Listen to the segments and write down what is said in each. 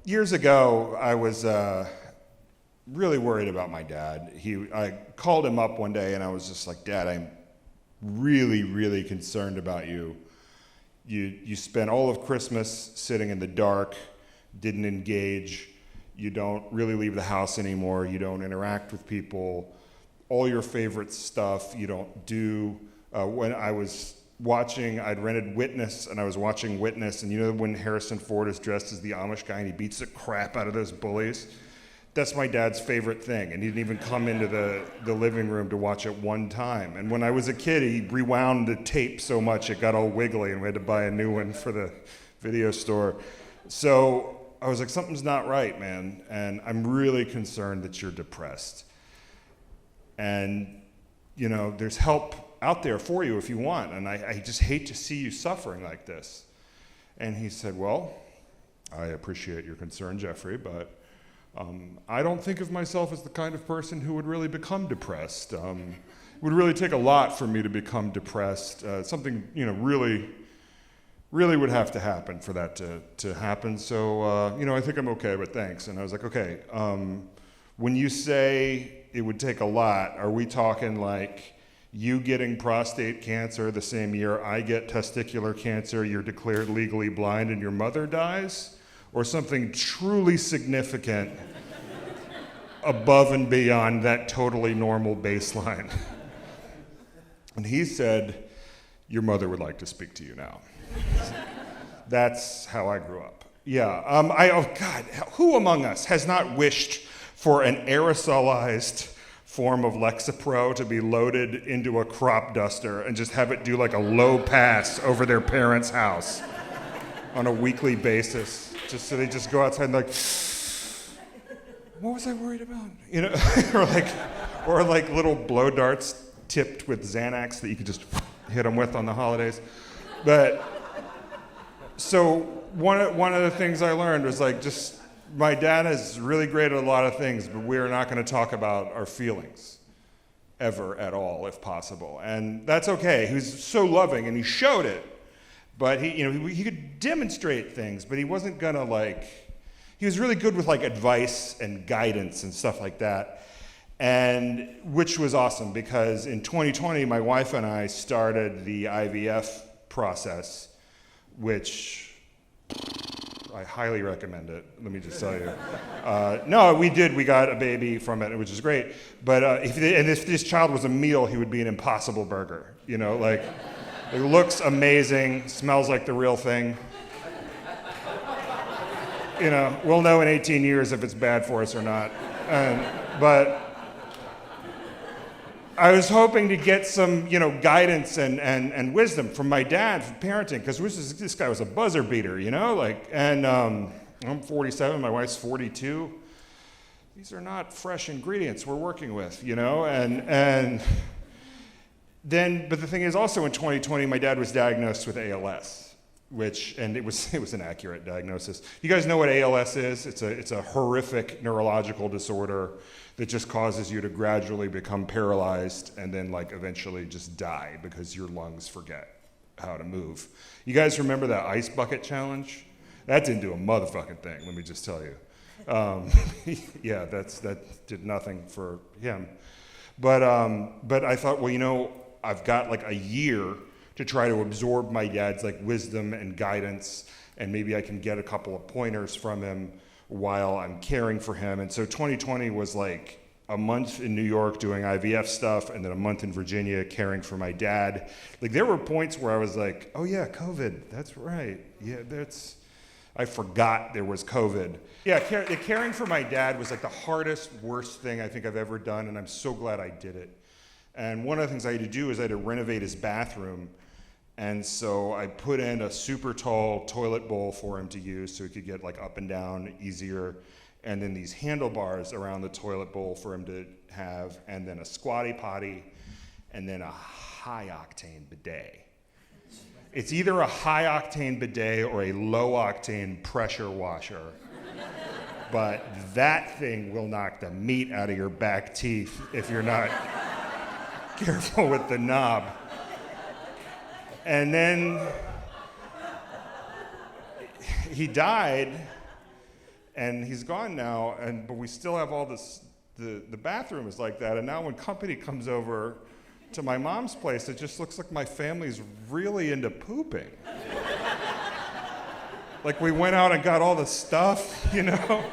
Years ago, I was really worried about my dad. I called him up one day and I was just like, Dad, I'm really, really concerned about you. You spent all of Christmas sitting in the dark, didn't engage, you don't really leave the house anymore, you don't interact with people, all your favorite stuff you don't do. When I was watching, I'd rented Witness, and I was watching Witness, and you know when Harrison Ford is dressed as the Amish guy and he beats the crap out of those bullies? That's my dad's favorite thing, and he didn't even come into the living room to watch it one time. And when I was a kid, he rewound the tape so much it got all wiggly, and we had to buy a new one for the video store. So I was like, something's not right, man, and I'm really concerned that you're depressed. And, you know, there's help out there for you if you want, and I just hate to see you suffering like this. And he said, well, I appreciate your concern, Jeffrey, but I don't think of myself as the kind of person who would really become depressed. It would really take a lot for me to become depressed. Something, you know, really would have to happen for that to happen. So, you know, I think I'm okay, but thanks. And I was like, okay, when you say it would take a lot, are we talking like you getting prostate cancer the same year I get testicular cancer, you're declared legally blind, and your mother dies? Or something truly significant above and beyond that totally normal baseline? And he said, your mother would like to speak to you now. That's how I grew up. Yeah, oh God, who among us has not wished for an aerosolized form of Lexapro to be loaded into a crop duster and just have it do like a low pass over their parents' house on a weekly basis, just so they just go outside and like, what was I worried about? You know, or like little blow darts tipped with Xanax that you could just hit them with on the holidays. But so one of the things I learned was like, just my dad is really great at a lot of things, but we're not going to talk about our feelings ever at all, if possible. And that's okay. He was so loving, and he showed it. But he could demonstrate things, but he wasn't going to he was really good with advice and guidance and stuff like that. And which was awesome, because in 2020, my wife and I started the IVF process, which I highly recommend it, let me just tell you. No, we did. We got a baby from it, which is great. But if this child was a meal, he would be an Impossible Burger. You know, it looks amazing, smells like the real thing. You know, we'll know in 18 years if it's bad for us or not. But I was hoping to get some, guidance and wisdom from my dad for parenting, because this guy was a buzzer beater, and I'm 47, my wife's 42. These are not fresh ingredients we're working with, and then, but the thing is also in 2020, my dad was diagnosed with ALS, and it was an accurate diagnosis. You guys know what ALS is? It's a horrific neurological disorder that just causes you to gradually become paralyzed and then eventually just die because your lungs forget how to move. You guys remember that ice bucket challenge? That didn't do a motherfucking thing, let me just tell you. Yeah, that did nothing for him. But I thought, well, I've got a year to try to absorb my dad's wisdom and guidance, and maybe I can get a couple of pointers from him while I'm caring for him. And so 2020 was a month in New York doing IVF stuff, and then a month in Virginia caring for my dad. There were points where I was like, oh yeah, COVID, that's right. Yeah, I forgot there was COVID. Yeah, caring for my dad was the hardest, worst thing I think I've ever done, and I'm so glad I did it. And one of the things I had to do is I had to renovate his bathroom. And so I put in a super tall toilet bowl for him to use so he could get up and down easier. And then these handlebars around the toilet bowl for him to have, and then a squatty potty, and then a high octane bidet. It's either a high octane bidet or a low octane pressure washer. But that thing will knock the meat out of your back teeth if you're not careful with the knob. And then he died, And he's gone now, but we still have all this, the bathroom is like that, and now when company comes over to my mom's place, it just looks like my family's really into pooping. Like we went out and got all the stuff, you know?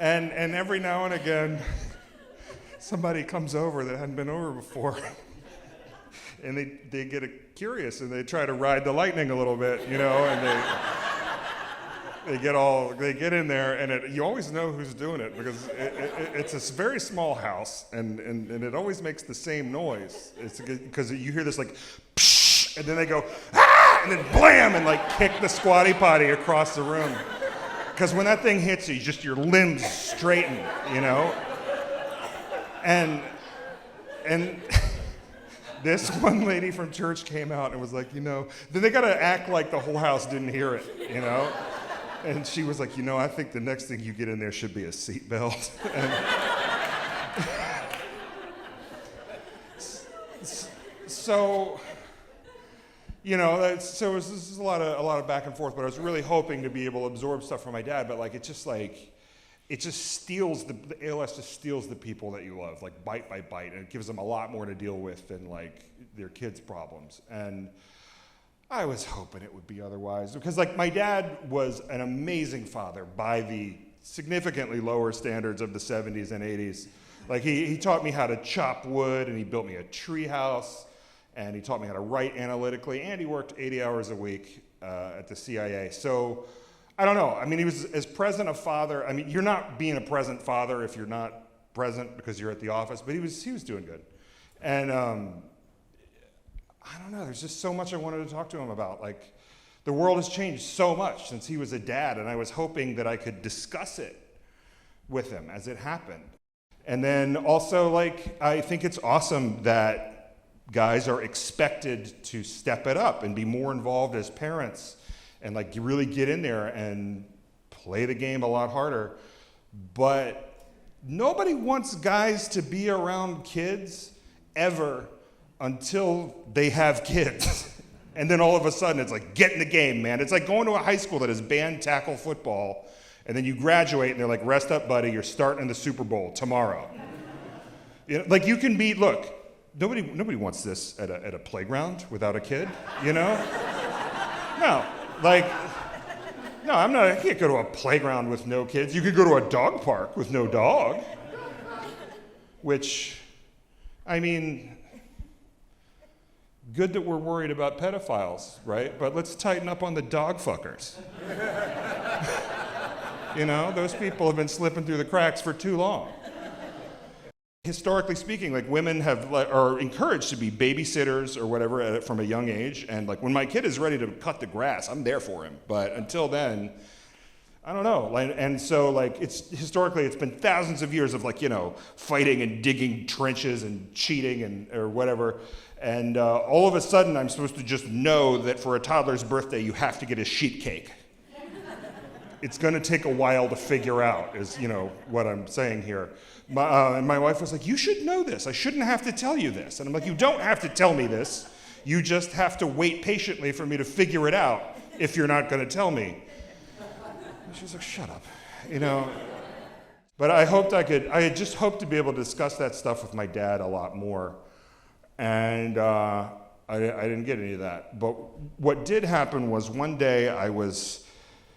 And every now and again, somebody comes over that hadn't been over before, and they get curious, and they try to ride the lightning a little bit, you know, and they get in there, and you always know who's doing it, because it's a very small house, and it always makes the same noise. It's because you hear this like, psh, and then they go, ah, and then blam, and like kick the squatty potty across the room. Because when that thing hits you, just your limbs straighten, you know? And this one lady from church came out and was like, you know, then they got to act like the whole house didn't hear it, you know? And she was like, you know, I think the next thing you get in there should be a seatbelt. So, you know, this is a lot of back and forth, but I was really hoping to be able to absorb stuff from my dad, but like, it just steals, the ALS just steals the people that you love, like bite by bite, and it gives them a lot more to deal with than like their kids' problems. And I was hoping it would be otherwise, because like my dad was an amazing father by the significantly lower standards of the 70s and 80s. Like he taught me how to chop wood, and he built me a tree house, and he taught me how to write analytically, and he worked 80 hours a week at the CIA. So I don't know. I mean, he was as present a father. I mean, you're not being a present father if you're not present because you're at the office, but he was doing good. And I don't know. There's just so much I wanted to talk to him about. Like, the world has changed so much since he was a dad, and I was hoping that I could discuss it with him as it happened. And then also, like, I think it's awesome that guys are expected to step it up and be more involved as parents and like you really get in there and play the game a lot harder. But nobody wants guys to be around kids ever until they have kids. And then all of a sudden it's like, get in the game, man. It's like going to a high school that has banned tackle football, and then you graduate and they're like, rest up, buddy, you're starting the Super Bowl tomorrow. You know, like you can be, look, nobody wants this at a playground without a kid, you know? No, like, no, I can't go to a playground with no kids. You could go to a dog park with no dog. Which, I mean, good that we're worried about pedophiles, right? But let's tighten up on the dog fuckers. You know, those people have been slipping through the cracks for too long. Historically speaking, like women are encouraged to be babysitters or whatever from a young age, and like when my kid is ready to cut the grass, I'm there for him. But until then, I don't know. And so like historically it's been thousands of years of like, you know, fighting and digging trenches and cheating or whatever. And all of a sudden I'm supposed to just know that for a toddler's birthday you have to get a sheet cake. It's going to take a while to figure out, is, you know, what I'm saying here. And my wife was like, you should know this. I shouldn't have to tell you this. And I'm like, you don't have to tell me this. You just have to wait patiently for me to figure it out if you're not going to tell me. And she was like, shut up, you know. But I had just hoped to be able to discuss that stuff with my dad a lot more. And I didn't get any of that. But what did happen was one day I was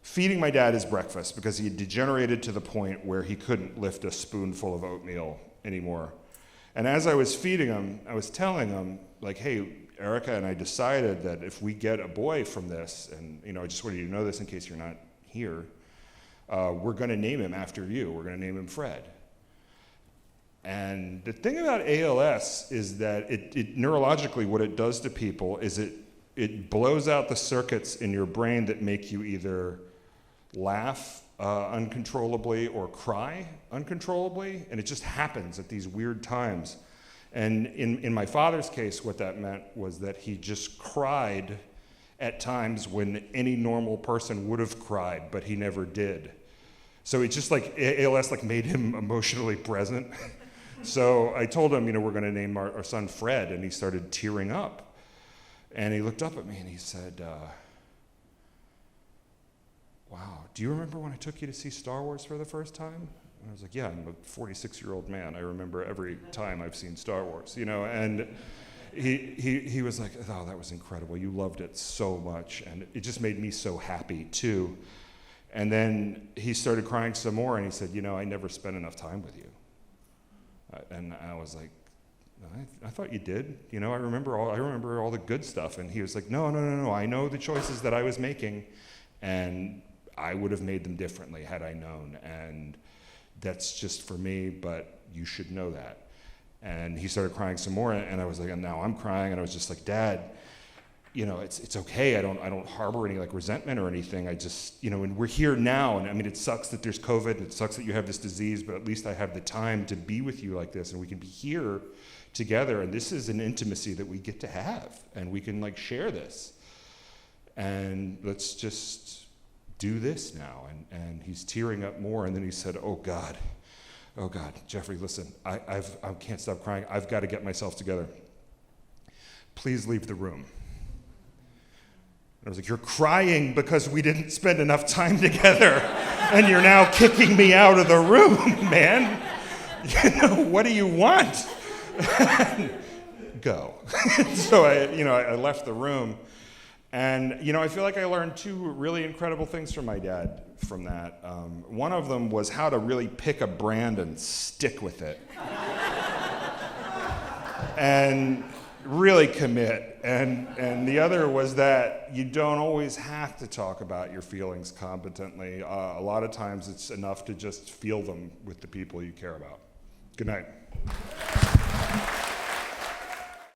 feeding my dad his breakfast because he had degenerated to the point where he couldn't lift a spoonful of oatmeal anymore. And as I was feeding him, I was telling him, like, hey, Erica and I decided that if we get a boy from this, and, you know, I just wanted you to know this in case you're not here, we're going to name him after you. We're going to name him Fred. And the thing about ALS is that it neurologically, what it does to people is it blows out the circuits in your brain that make you either laugh uncontrollably or cry uncontrollably, and it just happens at these weird times. And in my father's case, what that meant was that he just cried at times when any normal person would have cried, but he never did. So it just like, ALS like made him emotionally present. So I told him, you know, we're gonna name our son Fred, and he started tearing up. And he looked up at me and he said, wow, do you remember when I took you to see Star Wars for the first time? And I was like, yeah, I'm a 46-year-old man. I remember every time I've seen Star Wars, and he was like, oh, that was incredible. You loved it so much, and it just made me so happy too. And then he started crying some more, and he said, I never spent enough time with you. And I was like, I thought you did. I remember all the good stuff. And he was like, no. I know the choices that I was making, and I would have made them differently had I known. And that's just for me, but you should know that. And he started crying some more, and I was like, and now I'm crying, and I was just like, Dad, it's okay. I don't harbor any resentment or anything. I just, and we're here now, and I mean, it sucks that there's COVID, and it sucks that you have this disease, but at least I have the time to be with you like this, and we can be here together, and this is an intimacy that we get to have, and we can share this, and let's just do this now. And he's tearing up more, and then he said, oh God, Jeffrey, listen, I can't stop crying. I've got to get myself together. Please leave the room. And I was like, you're crying because we didn't spend enough time together, and you're now kicking me out of the room, man. What do you want? Go. So I left the room, and I feel like I learned two really incredible things from my dad from that. One of them was how to really pick a brand and stick with it, and really commit. And the other was that you don't always have to talk about your feelings competently. A lot of times it's enough to just feel them with the people you care about. Good night.